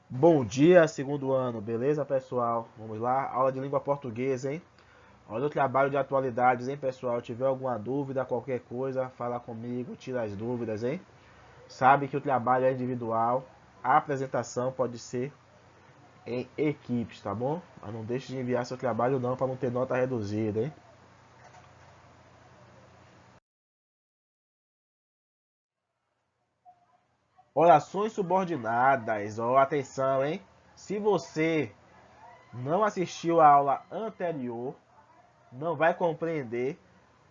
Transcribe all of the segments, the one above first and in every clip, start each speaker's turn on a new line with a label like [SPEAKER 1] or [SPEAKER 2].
[SPEAKER 1] Bom dia, segundo ano, beleza, pessoal? Vamos lá, aula de língua portuguesa, hein? Olha o trabalho de atualidades, hein, pessoal? Tiver alguma dúvida, qualquer coisa, fala comigo, tira as dúvidas, hein? Sabe que o trabalho é individual, a apresentação pode ser em equipes, tá bom? Mas não deixe de enviar seu trabalho não, para não ter nota reduzida, hein? Orações subordinadas, ó, atenção, hein? Se você não assistiu a aula anterior, não vai compreender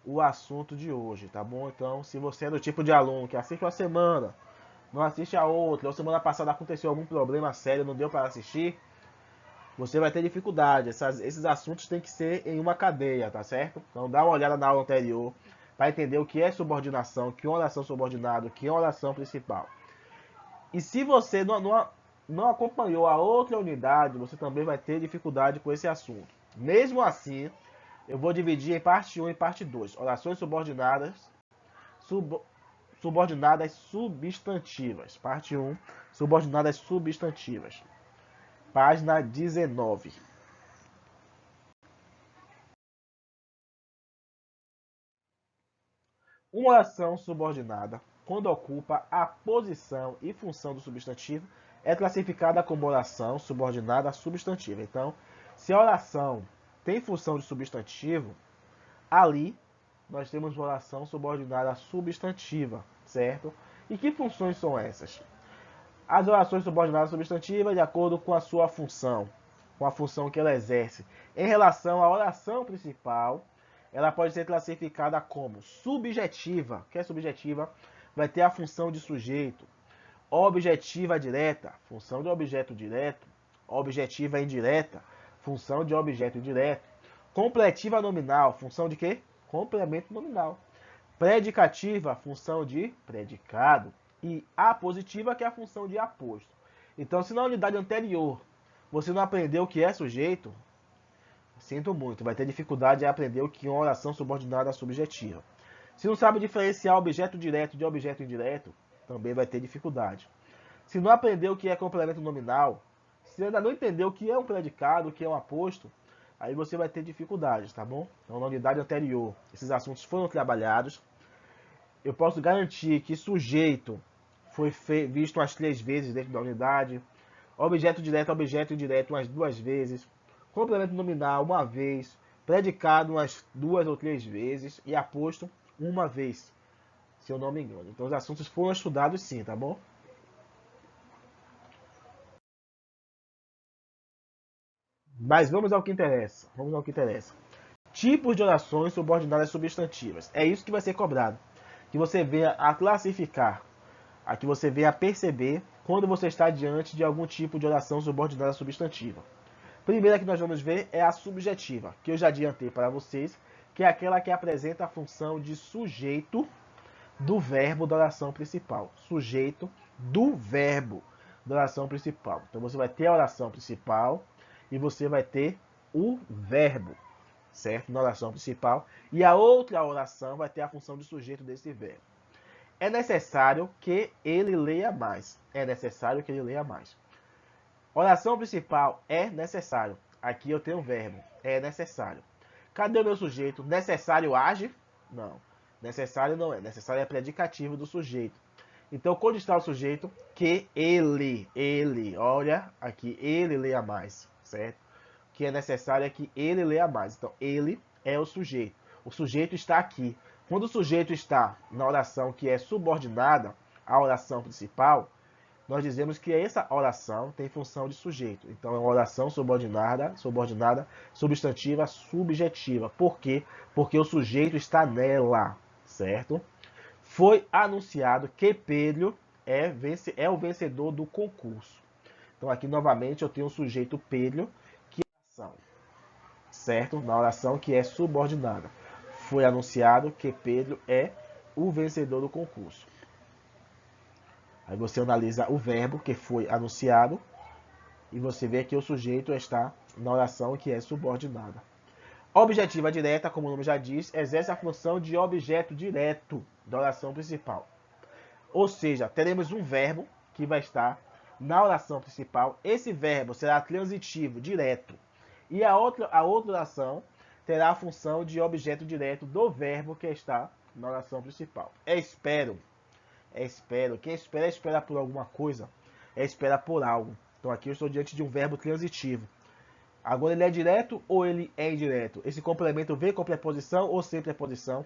[SPEAKER 1] o assunto de hoje, tá bom? Então, se você é do tipo de aluno que assiste uma semana, não assiste a outra, ou semana passada aconteceu algum problema sério, não deu para assistir, você vai ter dificuldade. Esses assuntos têm que ser em uma cadeia, tá certo? Então, dá uma olhada na aula anterior para entender o que é subordinação, o que é oração subordinada, o que é oração principal. E se você não acompanhou a outra unidade, você também vai ter dificuldade com esse assunto. Mesmo assim, eu vou dividir em parte 1 e parte 2. Orações subordinadas, subordinadas substantivas. Parte 1, subordinadas substantivas. Página 19. Uma oração subordinada, quando ocupa a posição e função do substantivo, é classificada como oração subordinada substantiva. Então, se a oração tem função de substantivo, ali nós temos uma oração subordinada substantiva, certo? E que funções são essas? As orações subordinadas substantivas de acordo com a sua função, com a função que ela exerce. Em relação à oração principal, ela pode ser classificada como subjetiva, que é subjetiva, vai ter a função de sujeito. Objetiva direta, função de objeto direto. Objetiva indireta, função de objeto indireto. Completiva nominal, função de quê? Complemento nominal. Predicativa, função de predicado. E apositiva, que é a função de aposto. Então, se na unidade anterior você não aprendeu o que é sujeito, sinto muito, vai ter dificuldade em aprender o que é uma oração subordinada subjetiva. Se não sabe diferenciar objeto direto de objeto indireto, também vai ter dificuldade. Se não aprendeu o que é complemento nominal, se ainda não entendeu o que é um predicado, o que é um aposto, aí você vai ter dificuldades, tá bom? Então, na unidade anterior, esses assuntos foram trabalhados. Eu posso garantir que sujeito foi visto umas 3 vezes dentro da unidade, objeto direto, objeto indireto umas 2 vezes, complemento nominal uma vez, predicado umas 2 ou 3 vezes e aposto uma vez, se eu não me engano. Então os assuntos foram estudados sim, tá bom? Mas vamos ao que interessa. Vamos ao que interessa. Tipos de orações subordinadas substantivas. É isso que vai ser cobrado. Que você venha a classificar, a que você venha a perceber quando você está diante de algum tipo de oração subordinada substantiva. Primeira que nós vamos ver é a subjetiva, que eu já adiantei para vocês, que é aquela que apresenta a função de sujeito do verbo da oração principal. Sujeito do verbo da oração principal. Então você vai ter a oração principal e você vai ter o verbo, certo? Na oração principal. E a outra oração vai ter a função de sujeito desse verbo. É necessário que ele leia mais. É necessário que ele leia mais. Oração principal é necessário. Aqui eu tenho o verbo. É necessário. Cadê o meu sujeito? Necessário age? Não. Necessário não é. Necessário é predicativo do sujeito. Então, quando está o sujeito? Que ele, olha aqui, ele leia mais, certo? O que é necessário é que ele leia mais. Então, ele é o sujeito. O sujeito está aqui. Quando o sujeito está na oração que é subordinada à oração principal, nós dizemos que essa oração tem função de sujeito. Então é uma oração subordinada, substantiva, subjetiva. Por quê? Porque o sujeito está nela, certo? Foi anunciado que Pedro é o vencedor do concurso. Então aqui novamente eu tenho o sujeito Pedro, que é a oração, certo? Na oração que é subordinada. Foi anunciado que Pedro é o vencedor do concurso. Aí você analisa o verbo que foi anunciado e você vê que o sujeito está na oração que é subordinada. Objetiva direta, como o nome já diz, exerce a função de objeto direto da oração principal. Ou seja, teremos um verbo que vai estar na oração principal, esse verbo será transitivo, direto. E a outra oração terá a função de objeto direto do verbo que está na oração principal. É espero. É espero. Quem espera, espera por alguma coisa. É espera por algo. Então aqui eu estou diante de um verbo transitivo. Agora ele é direto ou ele é indireto? Esse complemento vem com preposição ou sem preposição?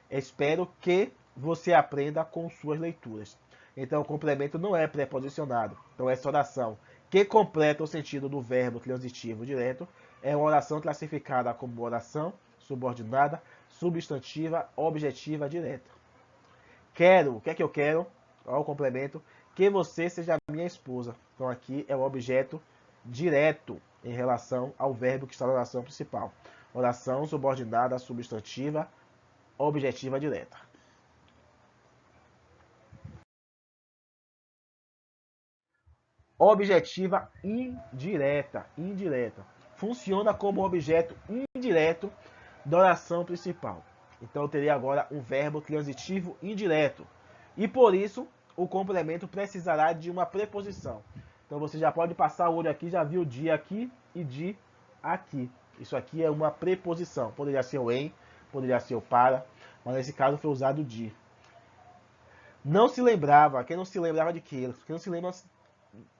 [SPEAKER 1] Espero que você aprenda com suas leituras. Então o complemento não é preposicionado. Então essa oração que completa o sentido do verbo transitivo direto é uma oração classificada como oração subordinada, substantiva, objetiva, direta. Quero, o que é que eu quero? Olha o complemento. Que você seja minha esposa. Então aqui é o objeto direto em relação ao verbo que está na oração principal. Oração subordinada, substantiva, objetiva, direta. Objetiva indireta. Indireta. Funciona como objeto indireto da oração principal. Então eu teria agora um verbo transitivo indireto. E por isso o complemento precisará de uma preposição. Então você já pode passar o olho aqui, já viu de aqui e de aqui. Isso aqui é uma preposição. Poderia ser o em, poderia ser o para, mas nesse caso foi usado o de. Não se lembrava, quem não se lembrava de quê? Quem não se lembra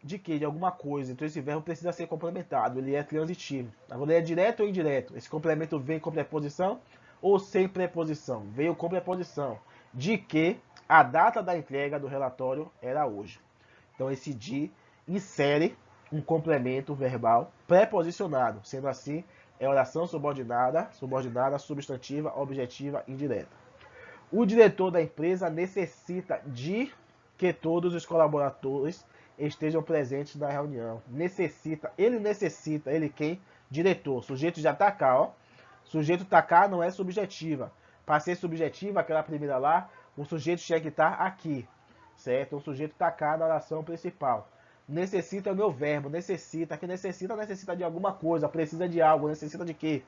[SPEAKER 1] de quê? De alguma coisa. Então esse verbo precisa ser complementado, ele é transitivo. Agora ele é direto ou indireto? Esse complemento vem com preposição ou sem preposição? Veio com preposição. De que a data da entrega do relatório era hoje. Então esse de insere um complemento verbal preposicionado. Sendo assim, é oração subordinada, substantiva, objetiva, indireta. O diretor da empresa necessita de que todos os colaboradores estejam presentes na reunião. Ele quem? Diretor. O sujeito já está cá, ó. Sujeito está cá não é subjetiva. Para ser subjetiva, aquela primeira lá, o sujeito tinha que estar aqui, certo? O sujeito está cá na oração principal. Necessita é o meu verbo, necessita. Que necessita de alguma coisa, precisa de algo, necessita de quê?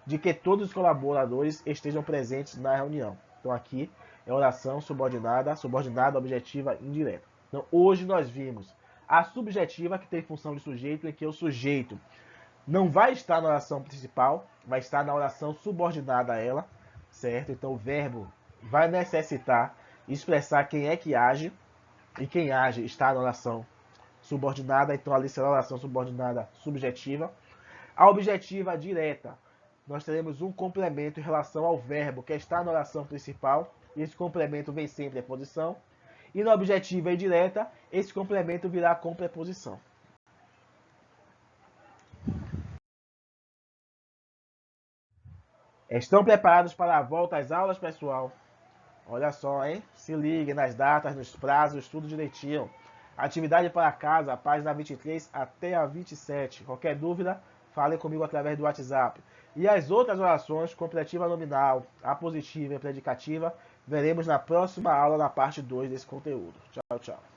[SPEAKER 1] De que todos os colaboradores estejam presentes na reunião. Então aqui é oração subordinada, objetiva, indireta. Então hoje nós vimos a subjetiva que tem função de sujeito, em que o sujeito não vai estar na oração principal, vai estar na oração subordinada a ela, certo? Então o verbo vai necessitar expressar quem é que age, e quem age está na oração subordinada, então ali será a oração subordinada subjetiva. A objetiva direta, nós teremos um complemento em relação ao verbo que está na oração principal, e esse complemento vem sem preposição. E na objetiva indireta, esse complemento virá com preposição. Estão preparados para a volta às aulas, pessoal? Olha só, hein? Se liguem nas datas, nos prazos, tudo direitinho. Atividade para casa, página 23 até a 27. Qualquer dúvida, falem comigo através do WhatsApp. E as outras orações, completiva nominal, apositiva e predicativa, veremos na próxima aula, na parte 2 desse conteúdo. Tchau, tchau.